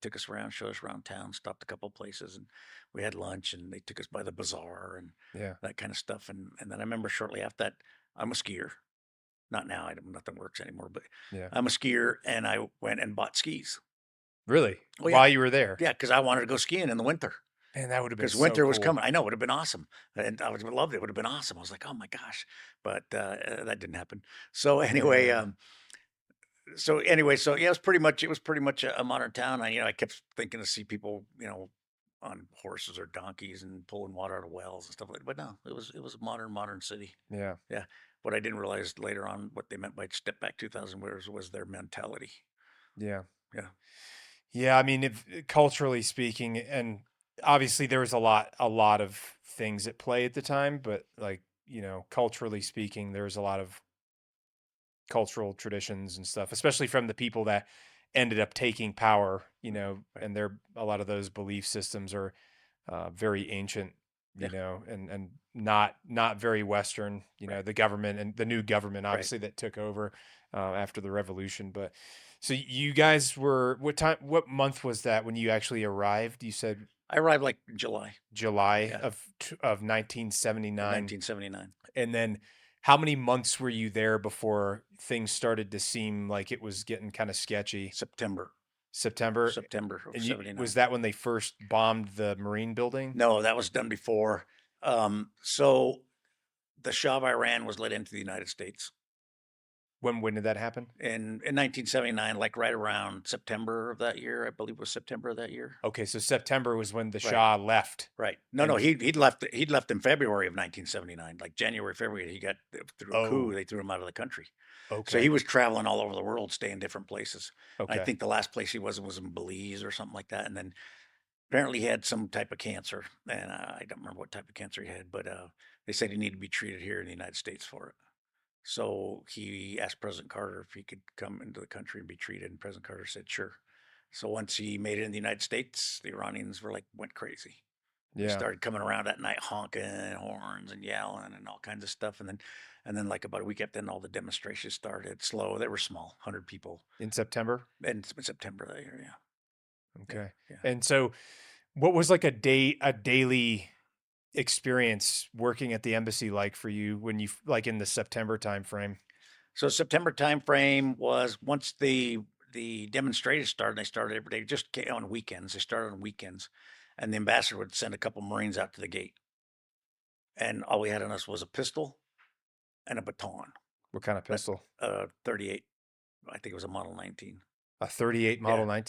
took us around, showed us around town, stopped a couple places, and we had lunch, and they took us by the bazaar and Yeah. that kind of stuff. And then I remember shortly after that, I'm a skier. Not now, I don't, nothing works anymore, but Yeah. I'm a skier, and I went and bought skis. Really? Oh yeah, While you were there? yeah, because I wanted to go skiing in the winter. Man, that would have been Because so winter was cool. coming. I know, it would have been awesome, and I would have loved it. It would have been awesome. I was like, "Oh my gosh," but, that didn't happen. So anyway, Yeah. so yeah, it was pretty much a modern town. I kept thinking to see people, on horses or donkeys and pulling water out of wells and stuff like that. But no, it was a modern city. Yeah. Yeah. What I didn't realize later on, what they meant by step back 2,000 years was their mentality. Yeah. Yeah. Yeah, I mean, if culturally speaking, and obviously there was a lot of things at play at the time, but like, culturally speaking, there was a lot of cultural traditions and stuff, especially from the people that ended up taking power, Right. and a lot of those belief systems are very ancient, Yeah. and not very Western. Right. The government and the new government, Right. obviously, that took over after the revolution. But so you guys were what time? What month was that when you actually arrived? You said I arrived like July. July Yeah. of 1979, 1979. and then how many months were you there before things started to seem like it was getting kind of sketchy? September. September, September of and was 79. that when they first bombed the Marine building? No, that was done before. So the Shah of Iran was let into the United States When did that happen? in 1979, like right around September of that year. I believe it was September of that year. Okay, so September was when the Right. Shah left, Right. No, no, and he'd left in February of 1979, like January, February. He got through a coup. oh, They threw him out of the country. So he okay, was traveling all over the world, staying different places. I okay, think the last place he was in Belize or something like that. And then apparently he had some type of cancer, and I don't remember what type of cancer he had, but they said he needed to be treated here in the United States for it. So he asked President Carter if he could come into the country and be treated, and President Carter said sure. So once he made it in the United States, the Iranians went crazy. They yeah, started coming around at night honking horns and yelling and all kinds of stuff, and then like about a week after, then all the demonstrations started. Slow, they were small, 100 people, in September. in September that year. Yeah, yeah, Okay, yeah. and so what was like a daily experience working at the embassy like for you when like in the September time frame? So September timeframe was once the demonstrators started. They started every day, just on weekends. They started on weekends, and the ambassador would send a couple Marines out to the gate, and all we had on us was a pistol and a baton. What kind of But pistol? 38, I think it was a Model 19. A 38 Yeah, Model 19.